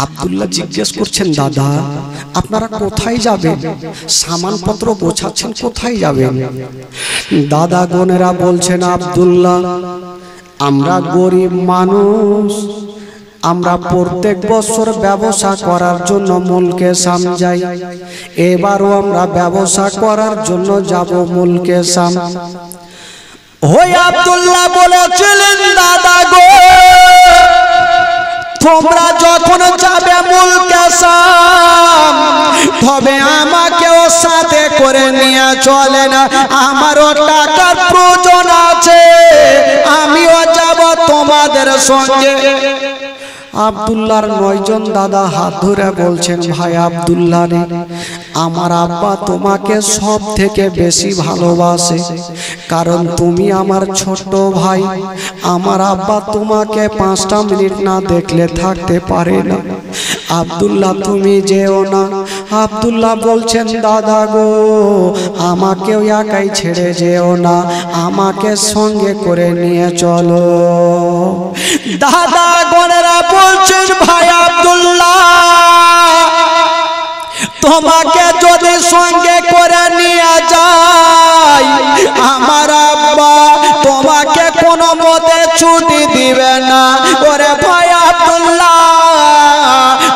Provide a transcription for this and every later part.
আব্দুল্লাহ জিজ্ঞেস করছেন, দাদা আপনারা কোথায় যাবেন? সামানপত্র গোছাচ্ছেন, কোথায় যাবেন? দাদা বোনেরা বলছেন, আব্দুল্লাহ আমরা গরিব মানুষ, আমরা প্রত্যেক বছর ব্যবসা করার জন্য মুলকে শাম যাই, এবারও আমরা ব্যবসা করার জন্য যাব মুলকে শাম। ওই আব্দুল্লাহ বলেছিলেন, দাদা গো তোমরা যখন যাবে মুলকে শাম তবে আমাকেও সাথে করে নিয়ে চলে না, আমারও টাকার প্রয়োজন আছে, আমিও যাব তোমাদের সঙ্গে। আব্দুল্লাহর 9 জন দাদা হাত ধরে বলছেন, ভাই আব্দুল্লাহ রে, আমার আব্বা তোমাকে সব থেকে বেশি ভালোবাসে, কারণ তুমি আমার ছোট ভাই। আমার আব্বা তোমাকে 5টা মিনিট না দেখলে থাকতে পারে না। আব্দুল্লাহ তুমি যেও না। আব্দুল্লাহ বলছেন, দাদা গো আমাকেও একাই ছেড়ে যেও না, আমাকে সঙ্গে করে নিয়ে চলো। দাদা গোনেরা বলছেন, ভাই আব্দুল্লাহ তোমাকে যদি সঙ্গে করে নিয়ে যাই আমার আব্বা তোমাকে কোনো মতে ছুটি দিবে না। ওরে ভাই আব্দুল্লাহ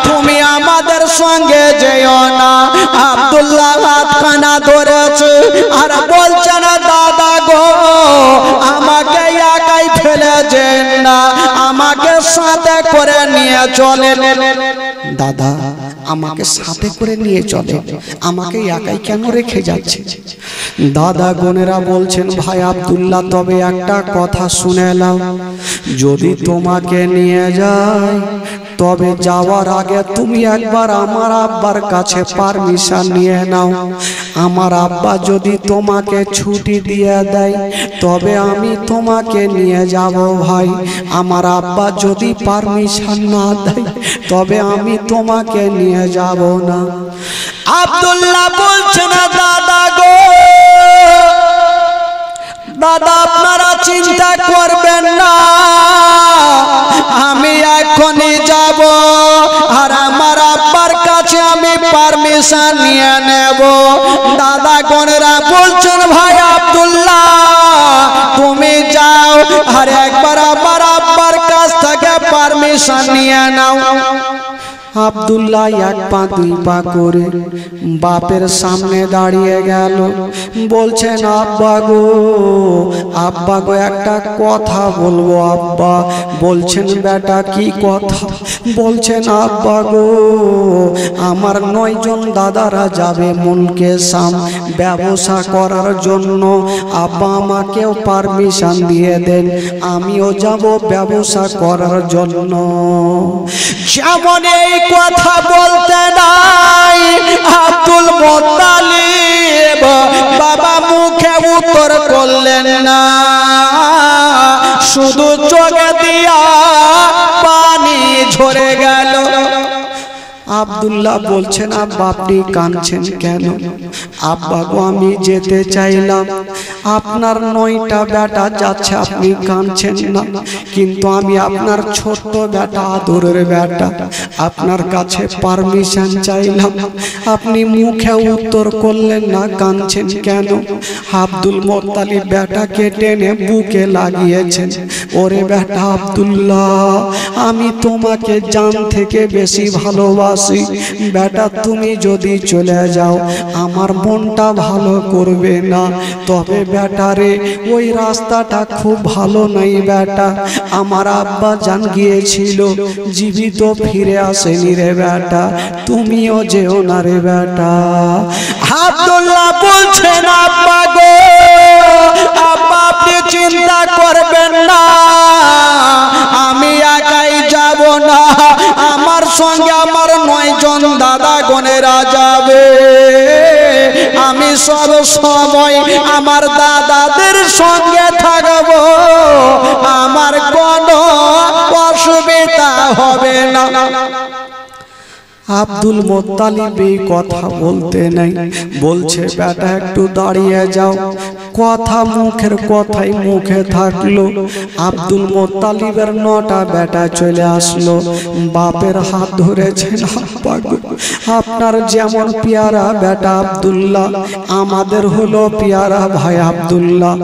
তুমি আমাদের সঙ্গে যেও না। আব্দুল্লাহ হাতখানা ধরেছে আর বলছে না, দাদা গো আমাকে একাই ফেলে যেন না, আমাকে সাথে করে নিয়ে চলেন। দাদা আমাকে সাথে করে নিয়ে চলে, আমাকে একাই কেন রেখে যাচ্ছে? দাদা বোনেরা বলছেন, ভাই আব্দুল্লাহ তবে একটা কথা শুনে নাও, যদি তোমাকে নিয়ে যায় তবে যাওয়ার আগে তুমি একবার আমার আব্বার কাছে পারমিশন নিয়ে নাও। আমার আব্বা যদি তোমাকে ছুটি দিয়ে দেয় তবে আমি তোমাকে নিয়ে যাব ভাই। আমার আব্বা যদি পারমিশন না দেয় তবে আমি তোমাকে নিয়ে যাব না। আব্দুল্লাহ বলছেন, দাদা গো দাদা আপনারা চিন্তা করবেন না, আমি এখনই যাব আর আমার আব্বার কাছে আমি পারমিশন নিয়ে নেব। দাদা গনেরা বলছেন, ভাই আব্দুল্লাহ তুমি যাও আর একবার আমার আব্বার কাছ থেকে পারমিশন নিয়ে নাও। আব্দুল্লাহ 1 পা 2 পা করে বাপের সামনে দাঁড়িয়ে গেল। বলছেন, আব্বা গো একটা কথা বলবো আব্বা। বলছেন, বেটা কি কথা? বলছেন, আব্বা গো আমার 9 জন দাদারা যাবে মুলকে শাম ব্যবসা করার জন্য, আব্বা আমাকেও পারমিশন দিয়ে দেন, আমিও যাব ব্যবসা করার জন্য। যেমন এই কথা বলতে নাই আব্দুল মুত্তালিব বাবা মুখে উত্তর করলেন না, শুধু চোখে দিয়া পানি ঝরে গেল। আব্দুল্লাহ বলছেন, আব্বা আপনি কাঁদছেন কেন? আব্বা গো আমি যেতে চাইলাম, আপনার 9টা বেটা যাচ্ছে, আপনি কাঁদছেন না, কিন্তু আমি আপনার ছোট্ট বেটা আদরের বেটা, আপনার কাছে পারমিশন চাইলাম, আপনি মুখে উত্তর করলেন না, কাঁদছেন কেন? আব্দুল মুত্তালিব বেটাকে টেনে বুকে লাগিয়েছেন। ওরে বেটা আব্দুল্লাহ আমি তোমাকে জান থেকে বেশি ভালোবাসি, বেটা তুমি যদি চলে যাও আমার মনটা ভালো করবে না। তবে বেটা রে ওই রাস্তাটা খুব ভালো নাই বেটা, আমার আব্বা জান গিয়েছিল জীবিত ফিরে আসেনি রে বেটা, তুমিও যেও না রে বেটা। আব্দুল্লাহ বলছেন, আব্বা গো আব্বা আপনি চিন্তা করবেন না, আমি একাই যাব না, আমার সঙ্গে আমার 9 জন দাদা গনেরা যাবে, আমি সব সময় আমার দাদাদের সঙ্গে থাকব, আমার কোনো অসুবিধা হবে না। আব্দুল মুত্তালিব এই কথা বলতে নাই, বলছে বেটা একটু দাঁড়িয়ে যাও, কথা মুখের কথাই মুখে থাকলো। আব্দুল মোত্তালিবের 9টা বেটা চলে আসলো, বাপের হাত ধরেছেন, আব্বা গো আপনার যেমন পেয়ারা বেটা আব্দুল্লাহ, আমাদের হলো পেয়ারা ভাই আব্দুল্লাহ,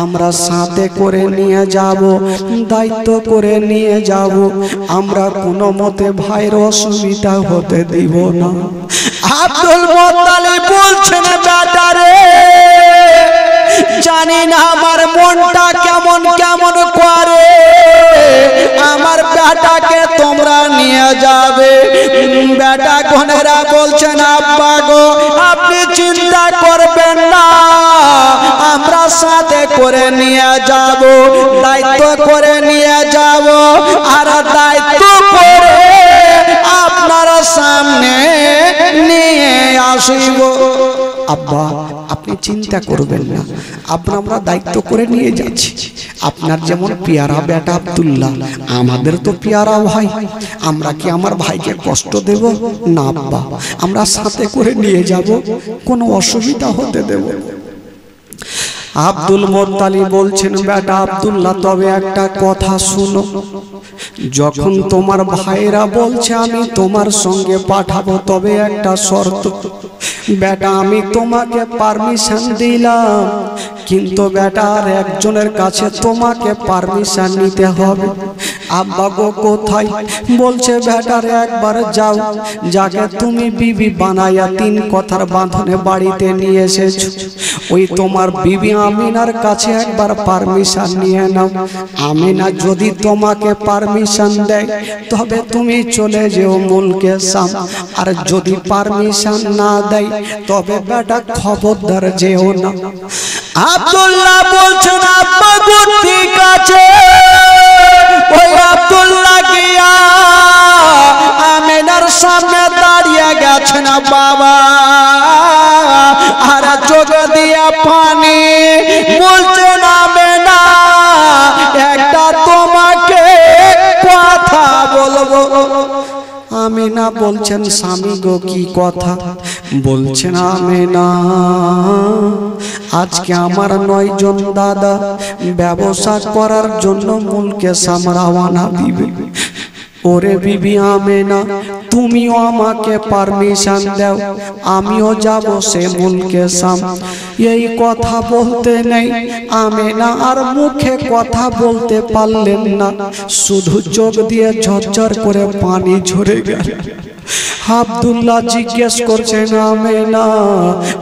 আমরা সাথে করে নিয়ে যাব, দায়িত্ব করে নিয়ে যাব, আমরা কোনো মতে ভাইয়ের অসুবিধা হতে দিব না। আব্দুল মোত্তালিব বলছেন, বেটা রে জানি না আমার মনটা কেমন কেমন করে, আমার বেটাকে তোমরা নিয়ে যাবে। বেটা গনেরা বলছেন, আব্বা গো আপনি চিন্তা করবেন না, আমরা সাথে করে নিয়ে যাব, দায়িত্ব করে নিয়ে যাব, আর দায়িত্ব করে আপনার সামনে নিয়ে আসিব। আব্বা আপনি চিন্তা করবেন না, আমরা দায়িত্ব করে নিয়ে যাচ্ছি। আপনার যেমন পেয়ারা বেটা আব্দুল্লাহ, আমাদের তো পেয়ারা ভাই, আমরা কি আমার ভাইকে কষ্ট দেব না আব্বা, আমরা সাথে করে নিয়ে যাব, কোনো অসুবিধা হতে দেব। আব্দুল মোত্তালিব বলছেন, বেটা আব্দুল্লাহ তবে একটা কথা শুনো, যখন তোমার ভাইরা বলছে আমি তোমার সঙ্গে পাঠাবো, তবে একটা শর্ত। বেটা আমি তোমাকে পারমিশন দিলাম, কিন্তু বেটা আর একজনের কাছে তোমাকে পারমিশন নিতে হবে। আব্বা গো কোথায়? বলছে বেটার একবার যাও, যাকে তুমি বিবি বানাইয়া 3 কথার বাঁধনে বাড়িতে নিয়ে এসেছো, ওই তোমার বিবি আমিনার কাছে একবার পারমিশন নিয়ে নাও। আমিনা যদি তোমাকে পারমিশন দেয় তবে তুমি চলে যেও মুলকে শাম, আর যদি পারমিশন না দেয় তবে বেটা খবরদার যেও না। আব্দুল্লাহ বলছেন, আব্বা গো ঠিক আছে। ওই আব্দুল্লাহ গিয়া আমিনার সামনে দাঁড়িয়ে গেছেন বাবা, আর চোখ দিয়া পানি, বলছেন আমিনা একটা তোমাকে কথা বলবো। আমিনা বলছেন, স্বামী গো কি কথা? বলছেন, আমিনা আজকে আমার 9 জন দাদা ব্যবসা করার জন্য মুলকে শাম রওনা দিবে। ওরে বিবি আমিনা তুমিও আমাকে পারমিশন দাও, আমিও যাব সে মুলকে শাম। এই কথা বলতে নেই, আমিনা আর মুখে কথা বলতে পারলেন না, শুধু চোখ দিয়ে ঝরঝর করে পানি ঝরে গেল। আব্দুল্লাহ জিজ্ঞেস করছেন, আমিনা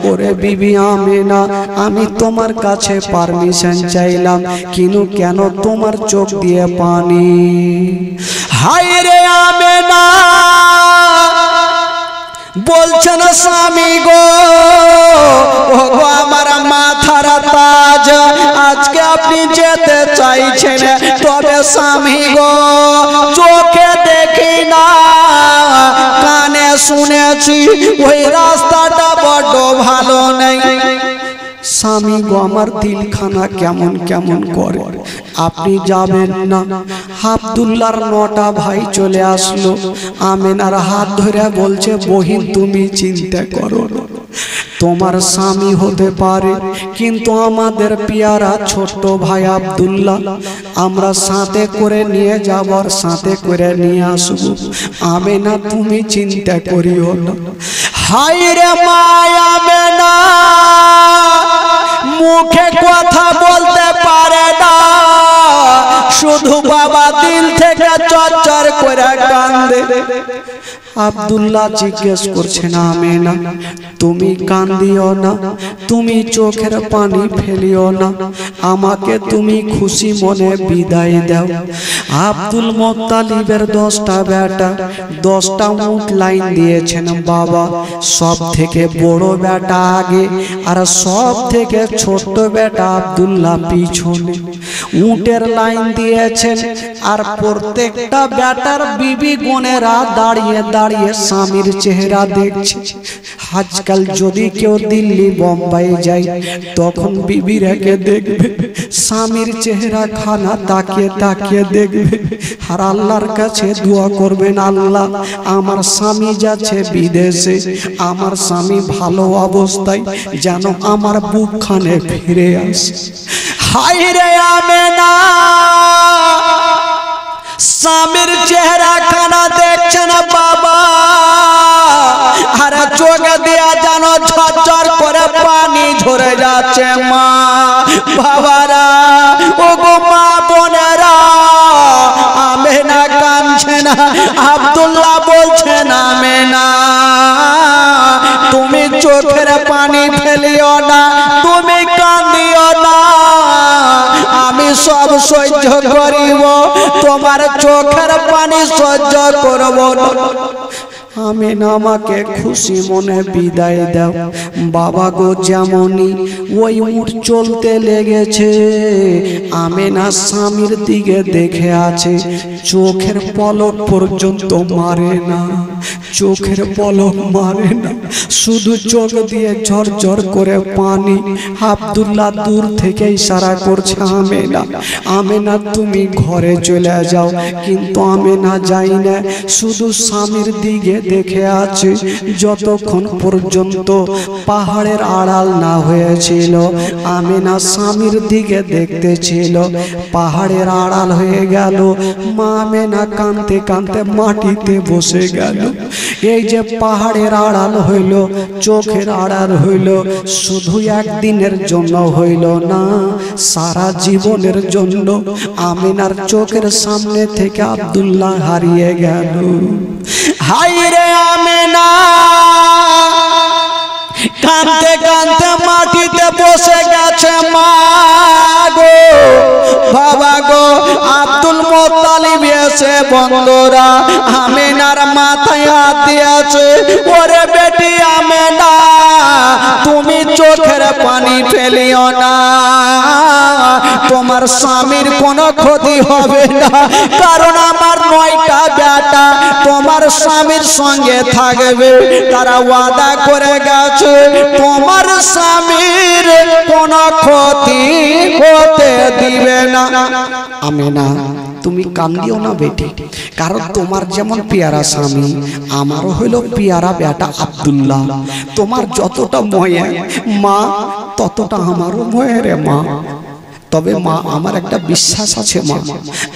ওরে বিবি আমিনা আমি তোমার কাছে পারমিশন চাইলাম, কিন্তু কেন তোমার চোখ দিয়ে পানি? হায় রে আমিনা বলছেন, স্বামী গো ও গো আমার মাথার তাজ, আজকে আপনি যেতে চাইছেন, তবে স্বামী গো চোখে দেখি না কানে শুনেছি ওই রাস্তাটা বড় ভালো নেই। স্বামী গো আমার দিলখানা কেমন কেমন করে, আপনি যাবেন না। আব্দুল্লাহর 9টা ভাই চলে আসলো, আমিনার হাত ধরে বলছে, বহিন তুমি চিন্তা করো না, তোমার স্বামী হতে পারে কিন্তু আমাদের পেয়ারা ছোট্ট ভাই আব্দুল্লাহ, আমরা সাথে করে নিয়ে যাবার, সাথে করে নিয়ে আসবো। আমিনা তুমি চিন্তা করিও না। হায় রে মায়া আমিনা মুখে কথা বলতে পারে না, শুধু বাবা দিল থেকে চরচর করে কান্দে। আব্দুল্লাহ জিজ্ঞেস করছেন, আমিনা তুমি কান্দিও না, তুমি চোখের পানি ফেলিও না, আমাকে তুমি খুশি মনে বিদায় দাও। আব্দুল মোত্তালিবের 10টা বেটা 10টা উট লাইন দিয়েছেন বাবা, সব থেকে বড় বেটা আগে আর সব থেকে ছোট বেটা আব্দুল্লাহ পিছনে। উটের লাইন দিয়েছেন আর প্রত্যেকটা বেটার বিবি বোনেরা দাঁড়িয়ে দাঁড়িয়ে স্বামীর চেহারা দেখছে। আজকাল যদি কেউ দিল্লি বোম্বাই যায় তখন বিবিরাকে দেখবে স্বামীর চেহারা খানা তাকিয়ে তাকিয়ে দেখবে আর আল্লাহর কাছে দোয়া করবেন, আল্লাহ আমার স্বামী যাচ্ছে বিদেশে, আমার স্বামী ভালো অবস্থায় যেন আমার বুকখানে ফিরে আসে। হায় রে আমেনা, স্বামীর চেহারা খানা দেখছে না বাবা, আর চোখ দিয়া যেন ঝরঝর করে পানি ঝরে যাচ্ছে। মা বাবারা, ও গো মা বোনেরা, আমেনা কাঁদছে না। আব্দুল্লাহ বলছেন, আমেনা তুমি চোখের পানি ফেলিও না, তুমি কাঁদিও না, আমি সব সহ্য করিব, তোমার চোখের পানি সহ্য করব না। আমেনা আমাকে খুশি মনে বিদায় দাও। বাবা গো, যেমনই ওই উট চলতে লেগেছে, আমেনা স্বামীর দিকে দেখে আছে, চোখের পলক পর্যন্ত মারে না, চোখের পলক মারে না, শুধু চোখ দিয়ে ঝরঝর করে পানি। আব্দুল্লাহ দূর থেকে ইশারা করছে, আমেনা আমেনা তুমি ঘরে চলে যাও, কিন্তু আমেনা যাই না, শুধু স্বামীর দিকে দেখে আছে। যতক্ষণ পর্যন্ত পাহাড়ের আড়াল না হয়েছিল, আমেনা স্বামীর দিকে দেখতেছিল। পাহাড়ের আড়াল হয়ে গেল, মা আমেনা কাঁদতে কাঁদতে মাটিতে বসে গেল। এই যে পাহাড়ের আড়াল হইল, চোখের আড়াল হইল, শুধু একদিনের জন্য হইল না, সারা জীবনের জন্য। আমেনার চোখের সামনে থেকে আব্দুল্লাহ হারিয়ে গেল। হায় রে আমেনা, কাঁদতে কাঁদতে মাটিতে বসে গেছে। মা গো, বাবা গো, আব্দুল মুত্তালিব এসে বন্ধুরা আমেনার মাথায় হাত দিয়েছে। ওরে বেটি আমেনা, তুমি চোখের পানি ফেলিও না, তোমার স্বামীর কোনো ক্ষতি হবে না, কারণ আমার 9টা বেটা তোমার স্বামীর সঙ্গে থাকবে, তারা ওয়াদা করে গেছে তোমার স্বামীর কোনো ক্ষতি হতে দিবে না। আমেনা তুমি কান্দিও না বেটি, কারণ তোমার যেমন পেয়ারা স্বামী, আমারও হইল পেয়ারা বেটা আব্দুল্লাহ। তোমার যতটা ময়া মা, ততটা আমারও ময়া রে মা। তবে মা, আমার একটা বিশ্বাস আছে মা,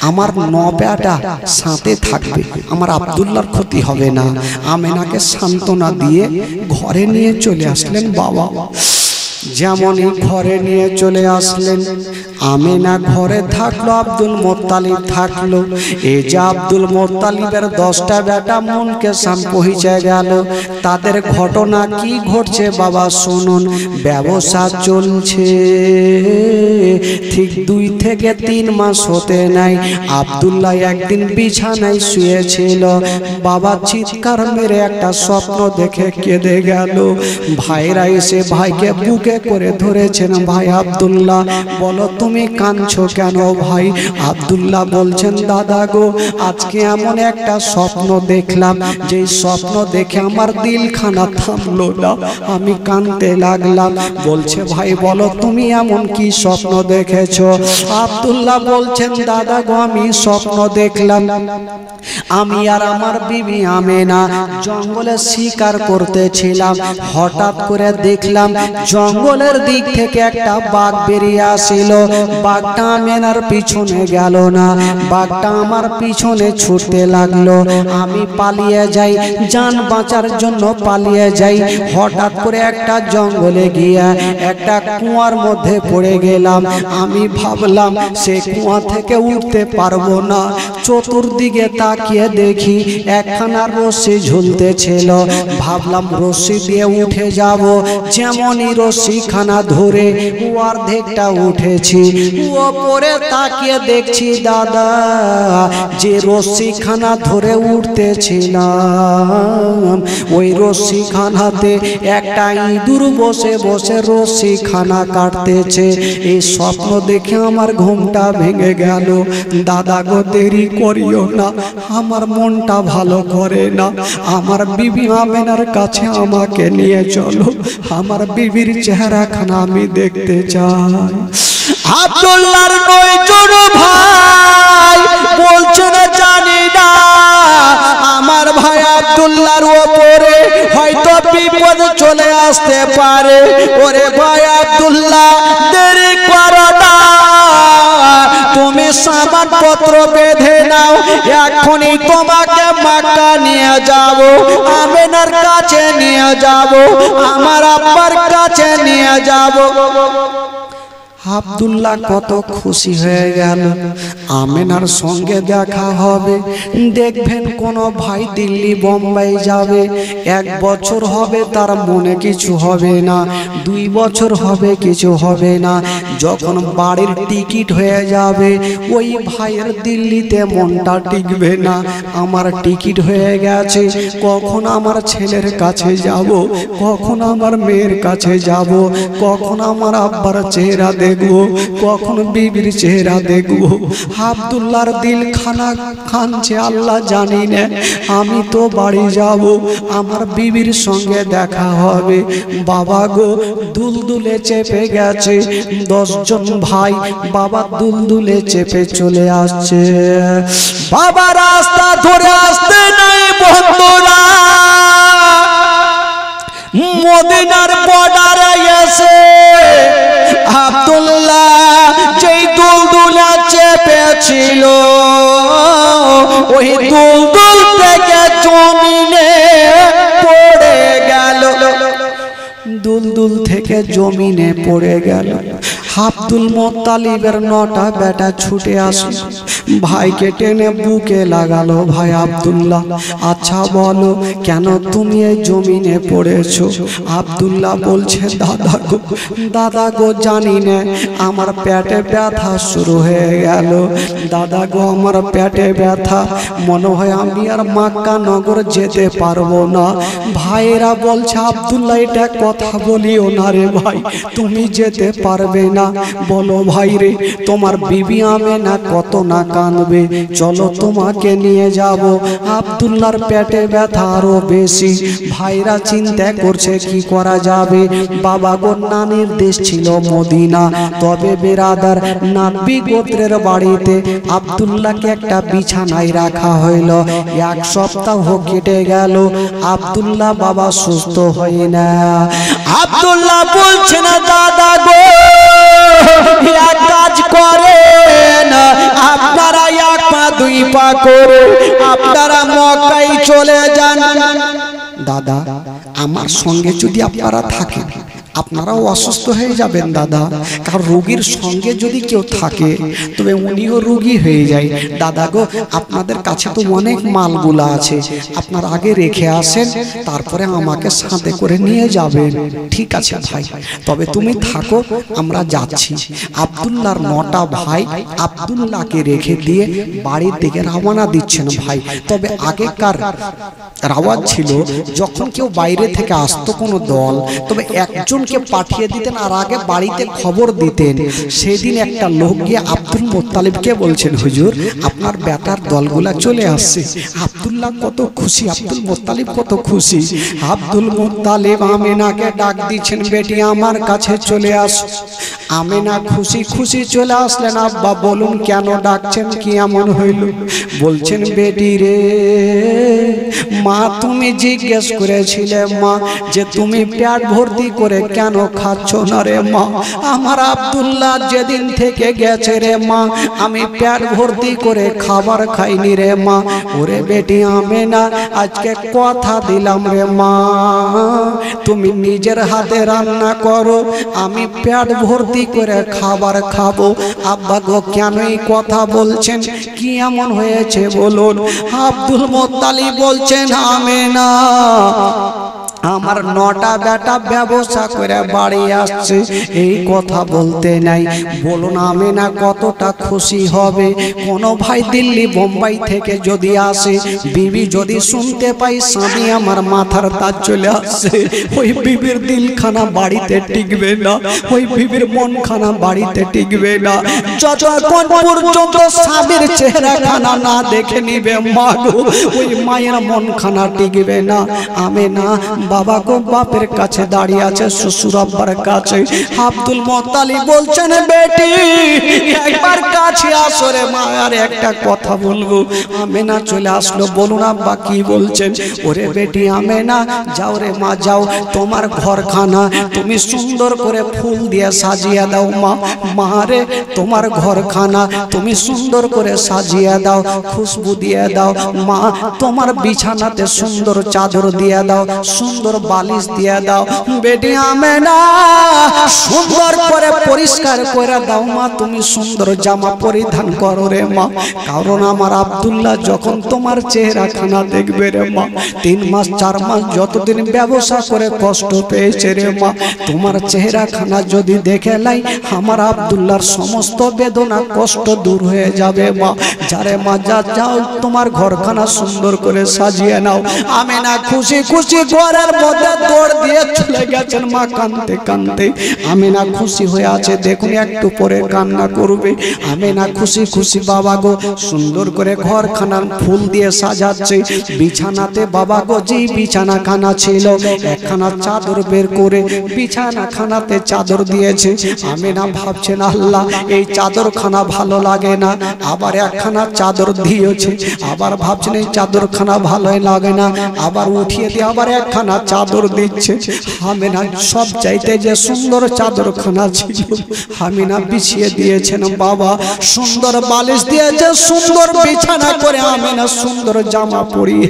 আমার 9 বেটা সাথে থাকবে, আমার আব্দুল্লাহর ক্ষতি হবে না। আমেনাকে সান্ত্বনা দিয়ে ঘরে নিয়ে চলে আসলেন বাবা। যেমনই ঘরে নিয়ে চলে আসলেন, আমেনা ঘরে থাকলো, আব্দুল মুত্তালিব থাকলো। এই যে আব্দুল মুত্তালিবের 10টা বেটা মনকে সাম পৌঁছে গেল। তাদের ঘটনা কি ঘটছে বাবা শুনুন। ব্যবসা চলছে, ঠিক 2 থেকে 3 মাস হতে নাই, আব্দুল্লাহ একদিন বিছানায় শুয়েছিল। বাবা চিৎকার মেরে একটা স্বপ্ন দেখে কেঁদে গেল। ভাইরা এসে ভাইকে বুকে করে ধরেছেন, ভাই আব্দুল্লাহ বলো তুমি কাঁদছো কেন ভাই? আব্দুল্লাহ বলছেন, দাদা গো, আজকে এমন একটা স্বপ্ন দেখলাম, যে স্বপ্ন দেখে আমার দিলখানা থামলো না, আমি কাঁদতে লাগলাম। বলছে, ভাই বলো তুমি এমন কি স্বপ্ন দেখেছো? আব্দুল্লাহ বলছেন, দাদা গো, আমি স্বপ্ন দেখলাম আমি আর আমার বিবি আমেনা জঙ্গলে শিকার করতেছিলাম। হঠাৎ করে দেখলাম জঙ্গলের দিক থেকে একটা বাঘ বেরিয়ে আসিল। বাঘটা আমেনার পিছনে গেল না, বাঘটা আমার পিছনে ছুটতে লাগলো। আমি পালিয়ে যাই, জান বাঁচার জন্য পালিয়ে যাই। হঠাৎ করে একটা জঙ্গলে গিয়ে একটা কুয়ার মধ্যে পড়ে গেলাম। আমি ভাবলাম সে কুয়া থেকে উঠতে পারবো না। চতুর্দিকে তাকিয়ে দেখি একখানা রশি ঝুলতেছিল। ভাবলাম রশি দিয়ে উঠে যাব। যেমনই রশি খানা ধরে অর্ধেকটা উঠেছি, ওপরে তাকিয়ে দেখছি দাদা যে রশি খানা ধরে উঠতেছিলাম, ওই রশি খানাতে একটা ইঁদুর বসে বসে রশি খানা কাটতেছে। এই স্বপ্ন দেখে আমার ঘুমটা ভেঙে গেল। দাদা গো, দেরি করিও না, আমার মনটা ভালো করে না। আমার বিবি আমেনার কাছে আমাকে নিয়ে চলো, আমার বিবির চেহারাখানা আমি দেখতে চাই। আব্দুল্লাহর 9 জন ভাই বলছে না, জানি না আমার ভাই আব্দুল্লাহর উপরে হয়তো বিপদ চলে আসতে পারে। ওরে ভাই আব্দুল্লাহ, দেরি করো না, তুমি সামানপত্র বেঁধে নাও, এখনই তোমাকে মক্কা নিয়ে যাব, আমেনার কাছে নিয়ে যাব, আমার আব্বার কাছে নিয়ে যাব। আব্দুল্লাহ কত খুশি হয়ে গেল, আমেনার সঙ্গে দেখা হবে। দেখবেন কোন ভাই দিল্লি বোম্বাই যাবে, 1 বছর হবে তার মনে কিছু হবে না, 2 বছর হবে কিছু হবে না, যখন বাড়ির টিকিট হয়ে যাবে ওই ভাইয়ের দিল্লিতে মনটা টিকবে না। আমার টিকিট হয়ে গেছে, কখন আমার ছেলের কাছে যাব, কখন আমার মেয়ের কাছে যাব, কখন আমার আব্বার চেহারা দেখব, কখন বিবির চেহারা দেখব। আব্দুল্লাহর দিল খানা খানছে, আল্লাহ জানি না। আমি তো বাড়ি যাব, আমার বিবির সঙ্গে দেখা হবে। বাবা গো, দুলদুলে চেপে গেছে, 10 জন ভাই বাবা দুলদুলে চেপে চলে আসছে। বাবা রাস্তা ধরে আসতে নাই বন্ধুরা, মদিনার বর্ডারে এসে আব্দুল্লাহ যেই দুলদুলে চেপেছিল, ওই দুলদুল থেকে জমিনে পড়ে গেল, দুলদুল থেকে জমিনে পড়ে গেল। আব্দুল মোত্তালিবের 9টা বেটা ছুটে আসলো, ভাইকে টেনে বুকে লাগালো। ভাই আব্দুল্লাহ, আচ্ছা বলো কেন তুমি এই জমিনে পড়েছো? আব্দুল্লাহ বলছে, দাদা গো জানি না, আমার পেটে ব্যথা শুরু হয়ে গেল। দাদা গো, আমার পেটে ব্যথা, মনে হয় আমি আর মক্কা নগর যেতে পারবো না। ভাইয়েরা বলছে, আব্দুল্লাহ এটা কথা বলিও না রে ভাই, তুমি যেতে পারবে না। বলো ভাই রে, তোমার বিবি আমেনা কত না কাঁদবে, চলো তোমাকে নিয়ে যাব। আব্দুল্লাহর পেটে ব্যথা আরো বেশি। ভাইরা চিন্তা করছে কি করা যাবে। বাবা গো, নানির দেশ ছিল মদিনা, তবে বেরাদার নাবি গোত্রের বাড়িতে আব্দুল্লাহকে একটা বিছানায় রাখা হইল। 1 সপ্তাহ কেটে গেল, আব্দুল্লাহ বাবা সুস্থ হয় না। আব্দুল্লাহ বলছে না, দাদা গো এক কাজ করেন, আপনারা 1 পা 2 পা করে আপনারা মক্কায় চলে যান। দাদা, আমার সঙ্গে যদি আপনারা থাকেন আপনারাও অসুস্থ হয়ে যাবেন দাদা, কারণ রোগীর সঙ্গে যদি কেউ থাকে তবে উনিও রোগী হয়ে যায়। দাদা গো, আপনাদের কাছে তো অনেক মালগুলা আছে, আপনারা আগে রেখে আসেন, তারপরে আমাকে সাথে করে নিয়ে যাবেন। ঠিক আছে ভাই, তবে তুমি থাকো, আমরা যাচ্ছি। আব্দুল্লাহর 9টা ভাই আব্দুল্লাহকে রেখে দিয়ে বাড়ির দিকে রওনা দিচ্ছেন ভাই। তবে আগেকার রাওয়াজ ছিল, যখন কেউ বাইরে থেকে আসতো কোনো দল, তবে একজনকে পাঠিয়ে দিতেন আর আগে বাড়িতে খবর দিতেন। সেদিন একটা লোক গিয়ে আব্দুল মোত্তালিবকে বলছেন, হুজুর আপনার বেটার দলগুলা চলে আসছে। আব্দুল্লাহ কত খুশি, আব্দুল মোত্তালিব কত খুশি। আব্দুল মোত্তালিব আমেনাকে ডাক দিচ্ছেন, বেটি আমার কাছে চলে আস। আমেনা খুশি খুশি চলে আসলেন। আব্বা বলুন কেন ডাকছেন, কি এমন হইল? বলছেন, বেটি রে, মা তুমি জিজ্ঞেস করেছিলে মা যে তুমি পেট ভর্তি করে কেন খাচ্ছ না রে মা? আমার আব্দুল্লাহ যেদিন থেকে গেছে রে মা, আমি পেট ভর্তি করে খাবার খাইনি রে মা। ওরে বেটি আমেনা, আজকে কথা দিলাম রে মা, তুমি নিজের হাতে রান্না করো, আমি পেট ভর্তি করে খাবার খাবো। আব্বা গো, কেন এই কথা বলছেন, কি এমন হয়েছে বলুন? আব্দুল মোত্তালিব বলছেন, আমেনা আমার 9টা বেটা ব্যবসা করে বাড়ি আসছে, এই কথা বলতে নাই। বলুন আমেনা কতটা খুশি হবে। কোনো ভাই দিল্লি বোম্বাই থেকে যদি আসে, বিবি যদি শুনতে পাই স্বামী আমার মাথার তাজ চলে আসছে, ওই বিবির দিলখানা বাড়িতে টিকবে না, ওই বিবির মনখানা বাড়িতে টিকবে না। যতক্ষণ পর্যন্ত স্বামীর চেহারাখানা না দেখে নিবে মা গো, ওই মায়ের মনখানা টিকবে না। আমেনা বাবা গো বাপের কাছে দাঁড়িয়ে আছে, শ্বশুর আব্বার কাছে। আব্দুল মোত্তালিব বলছেন বেটি একবার কাছে আসো রে মা, আর একটা কথা বলবো। আমেনা চলে আসলো, বলুন আব্বা কি বলছেন? ওরে বেটি আমেনা যাও রে মা যাও, তোমার ঘরখানা তুমি সুন্দর করে ফুল দিয়ে সাজিয়ে দাও মা। মা রে তোমার ঘরখানা তুমি সুন্দর করে সাজিয়ে দাও, খুশবু দিয়ে দাও মা। তোমার বিছানাতে সুন্দর চাদর দিয়ে দাও, সুন্দর বালিশ দিয়ে দাও। বেটি আমেনা সুন্দর করে পরিষ্কার করে দাও মা, তুমি সুন্দর জামা পরিধান করো রে মা। কারণ আমার আব্দুল্লাহ যখন তোমার চেহারাখানা দেখবে রে মা, 3 মাস 4 মাস যতদিন ব্যবসা করে কষ্ট পেয়েছে রে মা, তোমার চেহারাখানা যদি দেখে লাই আমার আব্দুল্লাহর সমস্ত বেদনা কষ্ট দূর হয়ে যাবে মা। যারে মা যা যাও তোমার ঘরখানা সুন্দর করে সাজিয়ে নাও। আমেনা খুশি খুশি ঘরের মধ্যে দৌড় দিয়ে চলে গেছেন মা কাঁদতে কাঁদতে। আমেনা খুশি হয়ে আছে, দেখুন একটু পরে কান্না করবে। আমেনা খুশি খুশি বাবা গো সুন্দর করে ঘরখানা ফুল দিয়ে সাজাচ্ছে। বিছানাতে বাবা গো যে বিছানাখানা ছিল একখানা চাদর বের করে বিছানাখানাতে চাদর দিয়েছে। আমেনা ভাবছেন আল্লাহ এই চাদরখানা ভালো লাগে না, আবার একখানা চাদর দিয়েছে। আবার ভাবছেন এই চাদরখানা ভালোই লাগে না, আবার উঠিয়ে দিয়ে আবার একখানা চাদর দিচ্ছে। আমেনা সব চাইতে যে সুন্দর চাদরখানা ছিল আমেনা বিছিয়ে দিয়েছেন বাবা, সুন্দর বালিশ দিয়েছে, সুন্দর বিছানা করে আমেনা সুন্দর জামা পরিয়ে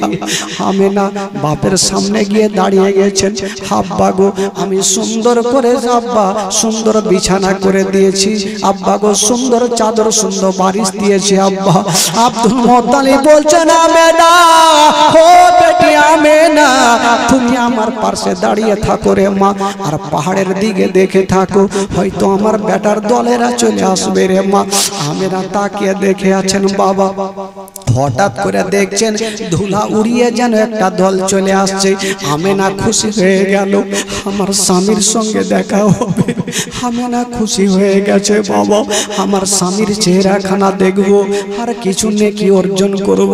আমেনা বাপের সামনে গিয়ে দাঁড়িয়ে গেছেন। আব্বা গো আমি সুন্দর করে আব্বা সুন্দর বিছানা করে দিয়েছি, আব্বা গো সুন্দর চাদর সুন্দর বালিশ দিয়েছি আব্বা। আব্দুল মোত্তালিব বলছেন আমেনা ও বেটি আমেনা তুমি আমার পাশে দাঁড়িয়ে থাকো রে মা, আর পাহাড়ের দিকে দেখে থাকো, হয়তো আমার বেটার দলেরা চলে আসবে রে মা। আমেনা তাকিয়ে দেখে আছেন বাবা। হঠাৎ করে দেখছেন ধুলা উড়িয়ে যেন একটা দল চলে আসছে। আমেনা খুশি হয়ে গেল, আমার স্বামীর সঙ্গে দেখা হবে। আমেনা খুশি হয়ে গেছে বাবা, আমার স্বামীর চেহারাখানা দেখবো আর কিছু নেকি অর্জন করব।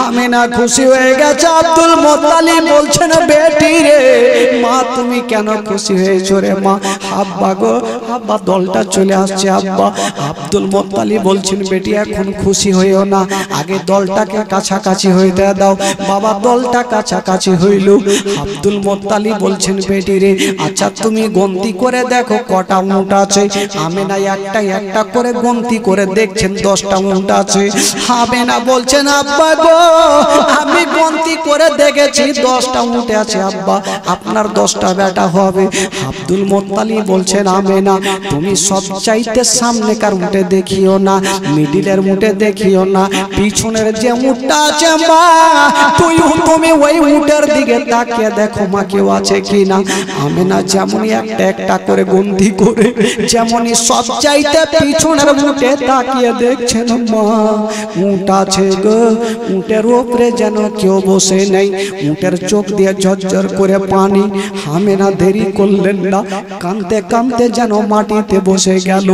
আমেনা খুশি হয়ে গেছে। আব্দুল মোত্তালিব বলছেন বেটি রে মা তুমি কেন খুশি হয়েছো রে মা? আব্বা গো আব্বা দলটা চলে আসছে আব্বা। আব্দুল মোত্তালিব বলছেন বেটি এখন খুশি হইও না, আগে দলটাকে কাছাকাছি হইতে দাও। বাবা দলটা কাছাকাছি হইল। আব্দুল মোত্তালিব বলছেন বেটি রে আচ্ছা তুমি গন্তি করে দেখো কটা উট আছে। আমেনা একটা একটা করে গন্তি করে দেখছেন 10টা উট আছে। আমেনা বলছেন আব্বা গো আমি গন্তি করে দেখেছি 10টা উট আছে আব্বা, আপনার 10টা বেটা হবে। আব্দুল মোত্তালিব বলছেন আমেনা তুমি সব চাইতে সামনেকার উটে দেখিও না, মিডিলের উটে দেখিও না, পিছনের যে উটটা আছে মা তুমি ওই উটের দিকে তাকিয়ে দেখো মা কেউ আছে কিনা। আমেনা যেমনই একটা একটা করে গন্তি করে যেমনই সব চাইতে পিছনের উটে তাকিয়ে দেখছেন মা উট আছে গো, উটের উপরে যেন কেউ বসে নেই, উটের চোখ দিয়ে ঝরঝর করে পানি। আমেনা দেরি করলেন না, কাঁদতে কাঁদতে যেন মাটিতে বসে গেল।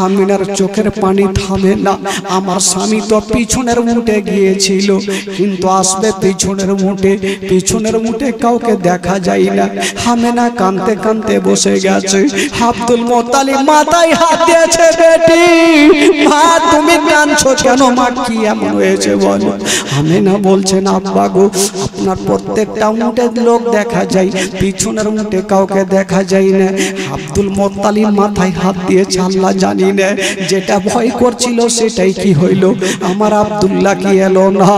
আমেনার চোখের পানি থামে না। আমার স্বামী তো পিছনের উটে গিয়েছিল, কিন্তু আসবে পিছনের উটে, পিছনের উটে কাউকে দেখা যায় না। আমেনা কাঁদতে কাঁদতে বসে গেছে। আব্দুল মোত্তালিব মাথায় হাত দিয়েছে বেটি মা তুমি কাঁদছো কেন মা কি এমন হয়েছে বলো? আমেনা বলছেন আব্বা গো আপনার প্রত্যেকটা উটে লোক দেখা যায়, পিছনের উটে কাউকে দেখা যায় না। আব্দুল মোত্তালিব মাথায় হাত দিয়েছে আল্লাহ জানি না। যেটা ভয় করছিল সেটাই কি হইল, আমার আব্দুল্লাহ কি এলো না।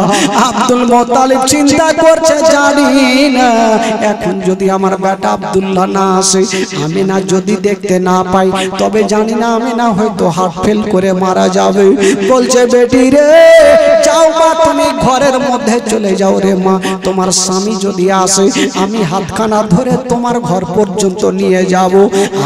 আব্দুল মুত্তালিব চিন্তা করছে জানি না এখন যদি আমার বেটা আব্দুল্লাহ না আসে, আমিনা যদি দেখতে না পাই, তবে জানি না আমিনা হয়তো হার্ট ফেল করে মারা যাবে। বলছে বেটি রে যাও মা, তুমি ঘরের মধ্যে চলে যাও রে মা, তোমার স্বামী যদি আসে আমি হাতখানা ধরে তোমার ঘর পর্যন্ত নিয়ে যাব।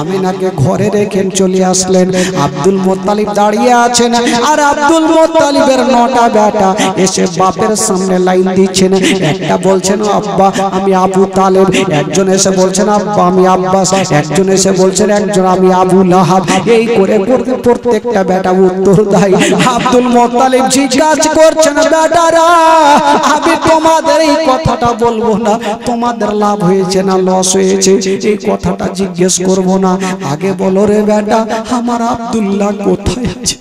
আমিনাকে ঘরে রেখে চলে আসলেন। আব্দুল মুত্তালিব দাঁড়িয়ে আছেন, আর আব্দুল মুত্তালিবের 9টা বেটা এসে বাপের সামনে লাইন দিচ্ছেন। একটা বলছেন আব্বা আমি আবু তালেব, একজন এসে বলছেন আব্বা আমি আব্বাস, একজন এসে বলছেন একজন আমি আবু লাহাব। এই করে করতে প্রত্যেকটা বেটা উত্তর দেয়। আব্দুল মুত্তালিব জিজ্ঞাসা করছেন বেটারা আমি তোমাদের এই কথাটা বলবো না, তোমাদের লাভ হয়েছে না লস হয়েছে এই কথাটা জিজ্ঞেস করব না, আগে বলো রে বেটা আমার আব্দুল্লাহ কোথায় আছে,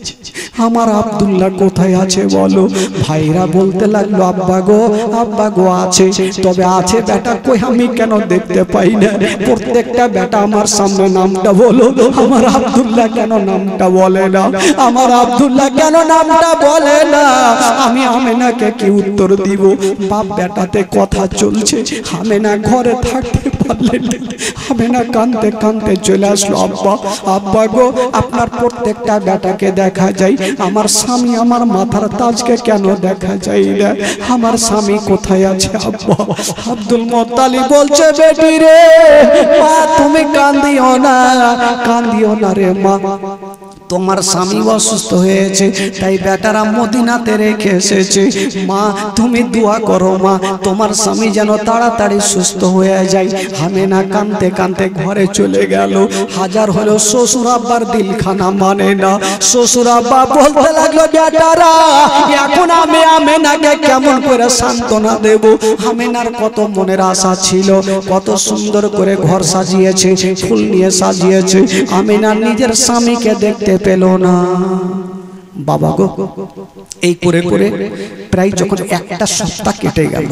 আমার আব্দুল্লাহ কোথায় আছে বলো। ভাইরা বলতে লাগলো আব্বা গো আছে, তবে আছে বেটা কই আমি কেন দেখতে পাই না। প্রত্যেকটা বেটা আমার সামনে নামটা বলো, আমার আব্দুল্লাহ কেন নামটা বলে না, আমার আব্দুল্লাহ কেন নামটা বলে না। আমি আমেনাকে কি উত্তর দিব। বাপ বেটাতে কথা চলছে, আমেনা ঘরে থাকতে পারলেন না। আমেনা কাঁদতে কাঁদতে চলে আসলো আব্বা গো আপনার প্রত্যেকটা বেটাকে দেখা যায়, আমার স্বামী আমার মাথার তাজকে কেন দেখা যায় না, আমার স্বামী কোথায় আছে আব্বা। আব্দুল মুত্তালিব বলছে বেটি রে মা তুমি কাঁদিও না রে মা, তোমার স্বামী অসুস্থ হয়েছে তাই বেটারা মদিনাতে রেখে এসেছে। মা তুমি দোয়া করো মা তোমার স্বামী যেন তাড়াতাড়ি সুস্থ হয়ে যায়। আমেনা কাঁদতে কাঁদতে ঘরে চলে গেল। হাজার হলো শ্বশুর আব্বার দিলখানা মানে না। শ্বশুর আব্বা বলতে লাগলো বেটারা এখন আমি আমেনাকে কেমন করে সান্ত্বনা দেব। আমেনার কত মনের আশা ছিল, কত সুন্দর করে ঘর সাজিয়েছে, ফুল নিয়ে সাজিয়েছে, আমেনা নিজের স্বামীকে দেখতে পেল না। বাবা গো এই করে করে প্রায় যখন একটা সপ্তাহ কেটে গেল,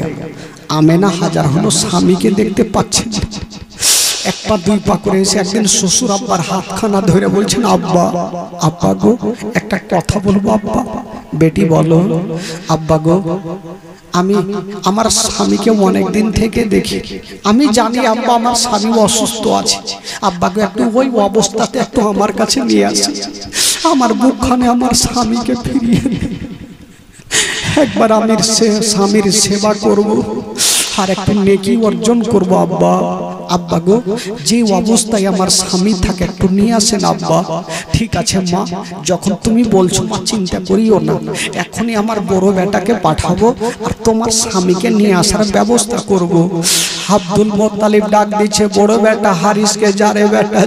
আমেনা হাজার হলো স্বামীকে দেখতে পাচ্ছেন। এক পা দুই পা করে এসে একদিন শ্বশুর আব্বার হাতখানা ধরে বলছেন আব্বা গো একটা কথা বলবো আব্বা। বেটি বলো। আব্বা গো আমি আমার স্বামীকে অনেক দিন থেকে দেখি, আমি জানি আব্বা আমার স্বামী অসুস্থ আছে, আব্বাকে একটু ওই অবস্থাতে একটু আমার কাছে নিয়ে আসে, আমার বুকখানে আমার স্বামীকে ফিরিয়ে একবার আমি স্বামীর সেবা করব আর একটু নেকি অর্জন করব আব্বা। আব্বা গো যে অবস্থায় আমার স্বামী থাকে একটু নিয়ে আসেন আব্বা। ঠিক আছে মা, যখন তুমি বলছো মা চিন্তা করিও না, এখনই আমার বড় বেটাকে পাঠাবো আর তোমার স্বামীকে নিয়ে আসার ব্যবস্থা করব। আব্দুল মুত্তালিব ডাক দিচ্ছে বড় বেটা হারিসকে, যারে বেটা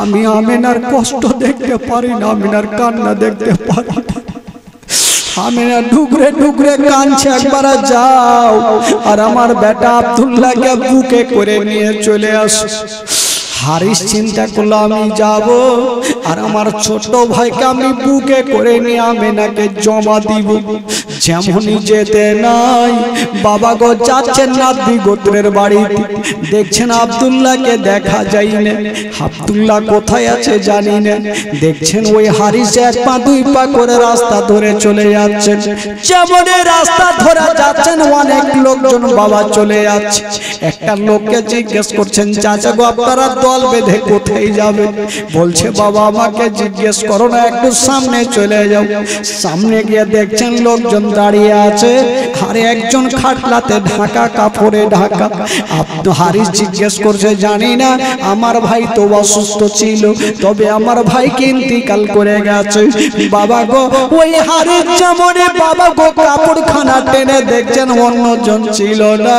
আমি আমেনার কষ্ট দেখতে পারি না, আমেনার কান্না দেখতে পারি না, আমেনা ঢুকরে ঢুকরে কাঁদছে, একবার যাও আর আমার বেটা আব্দুল্লাহকে বুকে করে নিয়ে চলে আসো। হারিস চিন্তা করলো আমি যাব আর আমার ছোট ভাইকে আমি বুকে করে নিয়ে আমেনাকে জমা দিব। যেমনই যেতে নাই বাবা গো যাচ্ছেন নাতনি গোত্রের বাড়িতে, দেখছেন আব্দুল্লাহকে দেখা যায় না। আব্দুল্লাহ কোথায় আছে জানি না। দেখছেন ওই হারিস এক পা দুই পা করে রাস্তা ধরে চলে যাচ্ছেন। যেমনই রাস্তা ধরে যাচ্ছেন অনেক লোকজন বাবা চলে যাচ্ছে। একটা লোককে জিজ্ঞেস করছেন চাচা গো আপনারা দল বেঁধে কোথায় যাবে? বলছে বাবা আমাকে জিজ্ঞেস করো না, একটু সামনে চলে যাও। সামনে গিয়ে দেখছেন লোকজন দাঁড়িয়ে আছে, আর একজন খাটলাতে ঢাকা কাপড়ে ঢাকা। হারিস জিজ্ঞেস করছে জানি না, আমার ভাই তো অসুস্থ ছিল, তবে আমার ভাইকে ইন্তিকাল করে গেছে। বাবা গো ওই হারিস যেমনে বাবা গো কাপড়খানা টেনে দেখছেন অন্যজন ছিল না,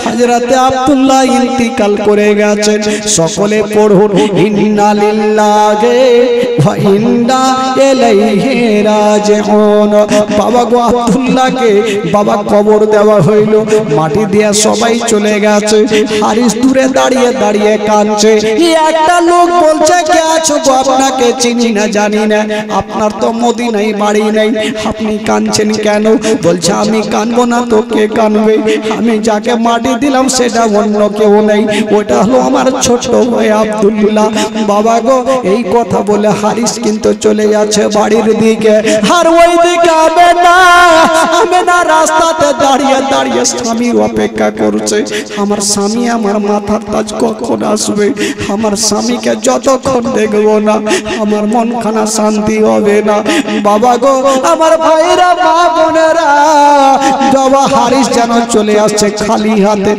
হযরতে আব্দুল্লাহ ইন্তিকাল করে গেছে। সকলে পড়ুন ইন্না লিল্লাহি ওয়া ইন্না ইলাইহি রাজিউন। বাবা গো আব্দুল্লাহকে বাবা কবর দেওয়া হইল, মাটি দিয়ে সবাই চলে গেছে। হারিস দূরে দাঁড়িয়ে দাঁড়িয়ে কাঁদছে। একটা লোক বলছে, কে আছো গো? আপনাকে চিনি না, জানি না, আপনার তো মদিনায় বাড়ি নেই, আপনি কাঁদছেন কেন? বলছে, আমি কাঁদবো না তো কে কাঁদবে? আমি যাকে মাটি দিলাম সেটা অন্য কেউ নেই, ওটা হলো আমার ছোট ভাই আব্দুল্লাহ। বাবা গো এই কথা বলে হারিস কিন্তু চলে যাচ্ছে বাড়ির দিকে। আর ওই দিকে আমেনা রাস্তাতে দাঁড়িয়ে দাঁড়িয়ে স্বামীর অপেক্ষা করছে। আমার স্বামী আমার মাথার তাজ কখন আসবে? আমার স্বামীকে যতক্ষণ দেখবো না আমার মনখানা শান্তি হবে না। বাবা গো আমার ভাইরা, মা বোনেরা, বাবা হারিস যেন চলে আসছে খালি হাতে।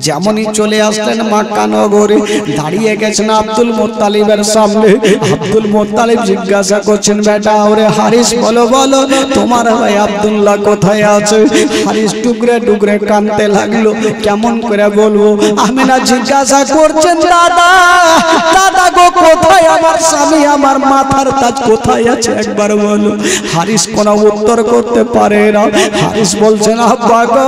যেমনই চলে আসলেন মক্কা নগরে, দাঁড়িয়ে গেছেন আব্দুল মুত্তালিবের সামনে। আব্দুল মুত্তালিব জিজ্ঞাসা করছেন, বেটা ওরে হারিস, বলো বলো তোমার ভাই আব্দুল্লাহ কোথায় আছে? হারিস টুকরে টুকরে কাঁদতে লাগলো। কেমন করে বলবো? আমিনা জিজ্ঞাসা করছেন, দাদা দাদা গো কোথায় আমার স্বামী, আমার মাথার তাজ কোথায় আছে একবার বলো। হারিস কোনো উত্তর করতে পারে না। হারিস বলছেন, আব্বা গো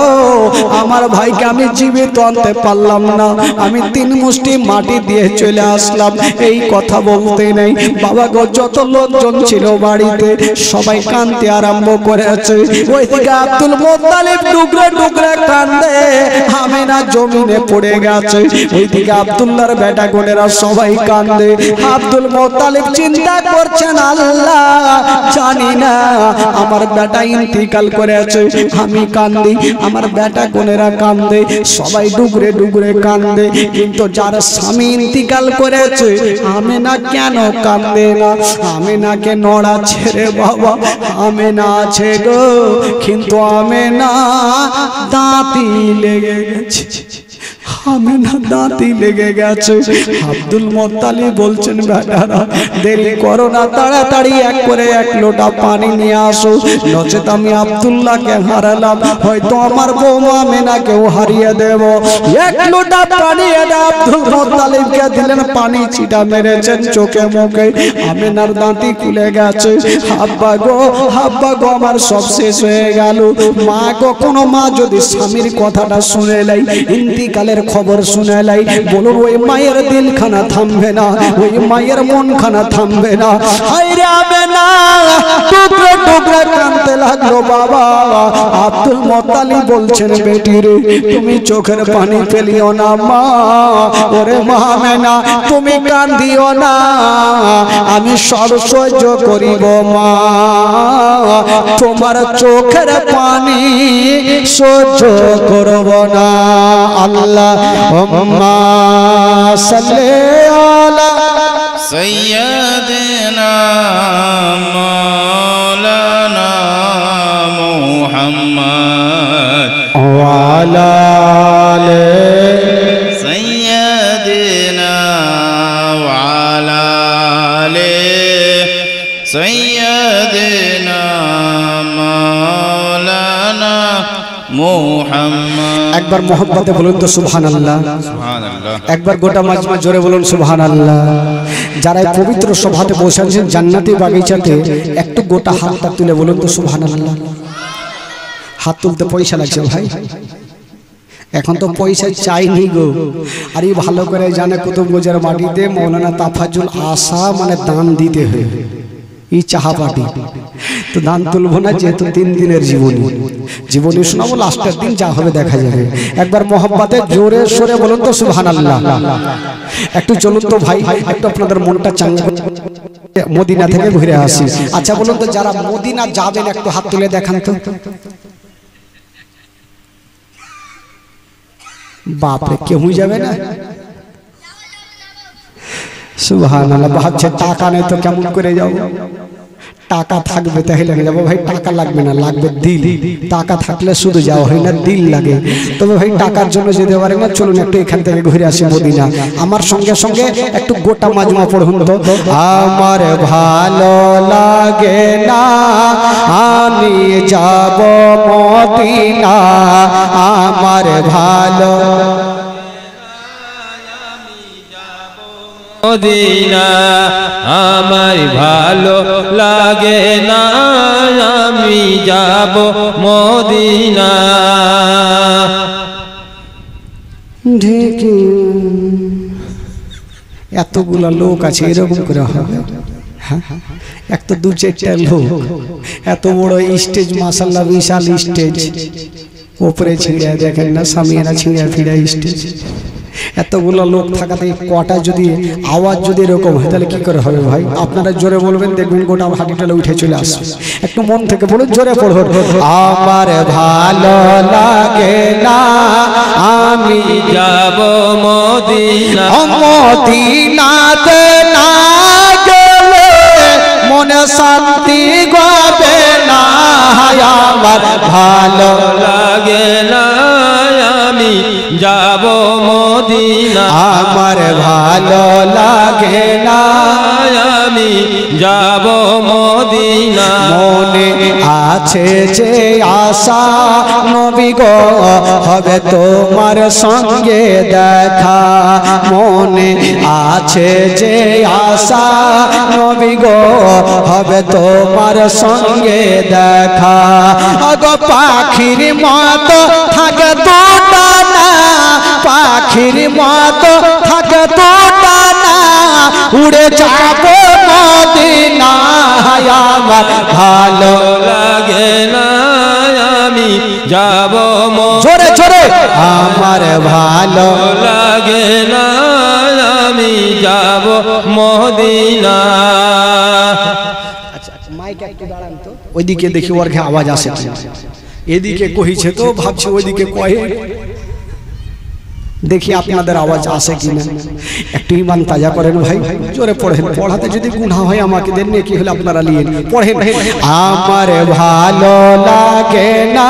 আমার ভাইকে আমি জীবিত আনতে পারলাম না, আমি 3 মুষ্টি মাটি দিয়ে চলে আসলাম। এই কথা বলতে নেই বাবা গো, যত লোকজন ছিল বাড়িতে সবাই কাঁদতে আরম্ভ করেছে। ওইদিকে আব্দুল মুত্তালিব টুকরে টুকরে কাঁদে, আমিনা জমিনে পড়ে গেছে। ওইদিকে আব্দুল্লাহর বেটা গোনেরা সবাই কাঁদে। আব্দুল মুত্তালিব চিন্তা করছেন, আল্লাহ জানি না আমার বেটা ইন্তিকাল করেছে, আমি কাঁদি, আমার বেটা গোনেরা কাঁদে, সবাই ডুগরে ডুগরে কাঁদে, কিন্তু যার স্বামী ইন্তিকাল করেছে আমেনা কেন কাঁদে না? আমেনাকে নড়া ছেড়ে বাবা, আমেনা আছে গো, কিন্তু আমেনা দাঁতি লেগে গেছে, আমেনা দাঁতি লেগে গেছে। আব্দুল মুত্তালিব বলছেন, বেটারা দেরি করো না, তাড়াতাড়ি এক করে 1 লোটা পানি নিয়ে আসো, নচেত আমি আব্দুল্লাহকে হারালাম, হয়তো আমার বৌমা আমেনাকেও হারিয়ে দেব। 1 লোটা পানি এনে আব্দুল মুত্তালিবকে দিলেন, পানি ছিটা মেরেছেন চোখে মুখে। আমেনার দাঁতি খুলে গেছে। আব্বা গো আমার সব শেষ হয়ে গেল। মা গো, কোনো মা যদি স্বামীর কথাটা শুনে লাই, ইন্তিকালের খবর শুনে লাই, বলুন ওই মায়ের দিলখানা থামবে না, ওই মায়ের মনখানা থামবে না। হায়রে আমেনা টুকরে টুকরে কাঁদতে লাগলো। বাবা আব্দুল মুত্তালিব বলছেন, বেটি রে তুমি চোখের পানি ফেলিও না মা, ওরে মা আমেনা তুমি কাঁদিও না, আমি সব সহ্য করিব মা, তোমার চোখের পানি সহ্য করব না। আল্লাহুম্মা সাল্লি আলা সাইয়্যিদিনা মাওলানা মুহাম্মদ ওয়া আলা আলি সাইয়্যিদিনা ওয়া আলা আলি সাইয়্যিদিনা মাওলানা মুহাম্মদ। একবার মোহব্বতে বলুন তো সুবহানাল্লাহ, সুবহানাল্লাহ। একবার গোটা মাজমা জোরে বলুন সুবহানাল্লাহ। যারা পবিত্র সভাতে বসে আছেন জান্নাতি বাগিচাতে, একটু গোটা হাতটা তুলে বলুন তো সুবহানাল্লাহ। হাত তুলতে পয়সা লাগছে ভাই, এখন তো পয়সা চাইনি গো। আর এই ভালো করে জানে কুতুবগঞ্জের মাটিতে মৌলানা তাফাজ্জুল আসা মানে দান দিতে হয়, এই চাহা পাটি তো দান তুলবো না, যেহেতু 3 দিনের জীবনী শোনাবো, লাস্টের দিন যা হবে দেখা যাবে। একবার মোহাব্বতে জোরে সোরে বলুন তো সুবহানাল্লাহ। একটু চলুন তো ভাই, একটু আপনাদের মনটা চাঙ্গা করে মদিনা থেকে ঘুরে আসি। আচ্ছা বলুন তো, যারা মদিনা যাবেন একটু হাত তুলে দেখান তো। বাপরে কেউই যাবে না? সুবহানাল্লাহ। ভাবছে টাকা নেই তো কেমন করে যাবো? টাকা থাকবে তাহলে যাবো ভাই, টাকা লাগবে না, লাগবে দিল। টাকা থাকলে শুধু যাওয়া হয় না, দিল লাগে। তবে ভাই টাকার জন্য যেতে পারে না, চলুন একটু এখান থেকে ঘুরে আসি মদিনা। আমার সঙ্গে সঙ্গে একটু গোটা মাজমা পড়ুন তো। আমার ভালো লাগে না আমি যাব মদিনা, আমার ভালো মদিনা আমার ভালো লাগে না আমি যাব মদিনা ঢেকে এতগুলা লোক আছে এরকম করে হবে এক তো দু চারটা লোক এত বড় স্টেজ মাশাআল্লাহ বিশাল স্টেজ উপরে ছিঁড়ে দেখেন না সামিয়ানা ছিঁড়ে ফিরে স্টেজ এতগুলো লোক থাকাতে কটা যদি আওয়াজ যদি এরকম হয় তাহলে কি করে হবে ভাই আপনারা জোরে বলবেন দেখবেন গোটা হাঁটিটালে উঠে চলে আসবে একটু মন থেকে বলুন জোরে পড়ুন আমার ভালো লাগে না আমি যাব মদিনা মদিনাতে না গেলে মনে শান্তি হবে না আমার ভালো লাগে না আমি যাব মদিনা আমার ভালো লাগে না আমি যাব মদিনা মনে আছে যে আশা নবী গো হবে তোমার সঙ্গে দেখা মনে আছে যে আশা নবী গো হবে তোমার সঙ্গে দেখা গো পাখির মতো থাকে দুটা না পাখির মতো থাকে দুটা না উড়ে যাব মদিনা আমার ভালো লাগে না আমি যাব জোরে জোরে আমার ভালো লাগে না আমি যাব মদিনা আচ্ছা মাইক একটু দাঁড়ান তো ওইদিকে দেখি ওর ঘে আওয়াজ আসে এদিকে কহিছে তো ভাবছি ওইদিকে কহে দেখি আপনাদের আওয়াজ আসে কিনা একটু ইমান তাজা করেন ভাই জোরে পড়েন পড়াতে যদি গুনাহ হয় আমাকে দেন কি হলে আপনারা নিয়ে পড়েন আমার ভালো লাগে না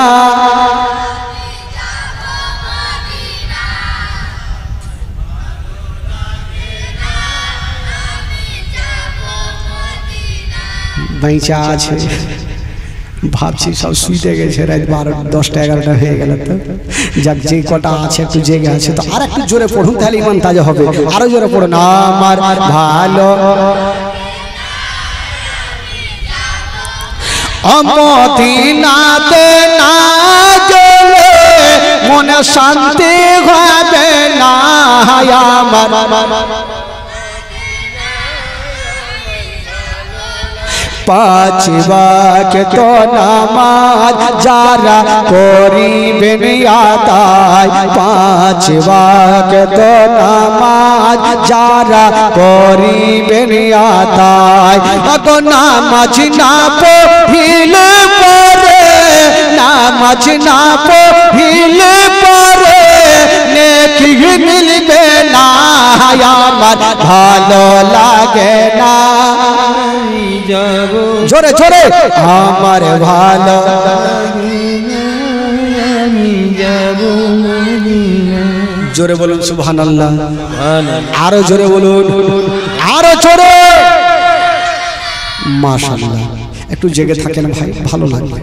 বেঁচা আছে ভাবছি সব শুইতে গেছে রাত 12-10টা 11টা হয়ে গেল তো যাক যে কটা আছে একটু জেগে আছে তো আর একটু জোরে পড়ুন তাহলে ইমান তাজা হবে আরো জোরে পড়ুন আমার ভালো মদিনাতে না গেলে মনে শান্তি হবে না আমার পাঁচ ওয়াক্ত নামাজ যারা করিবেন আদায় পাঁচ ওয়াক্ত নামাজ যারা করিবেন আদায় আগো নামাজ না পড়িলে পরে নামাজ না পড়িলে পরে নেকি মিলবে না আমার ভালো লাগে না জোরে জোরে আমার ভালো জোরে বলুন সুবহানাল্লাহ আরো জোরে বলুন আরো জোরে মাশাআল্লাহ একটু জেগে থাকেন ভাই ভালো লাগে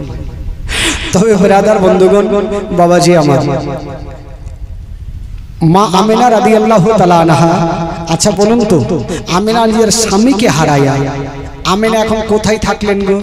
তবে ব্রাদার বন্ধুগণ বাবাজি আমার মা আমিনা রাদিয়াল্লাহু তাআলা আনহা আচ্ছা বলুন তো আমিনা নিজের স্বামীকে হারায়া আমিনা এখন কোথায় থাকলেন গো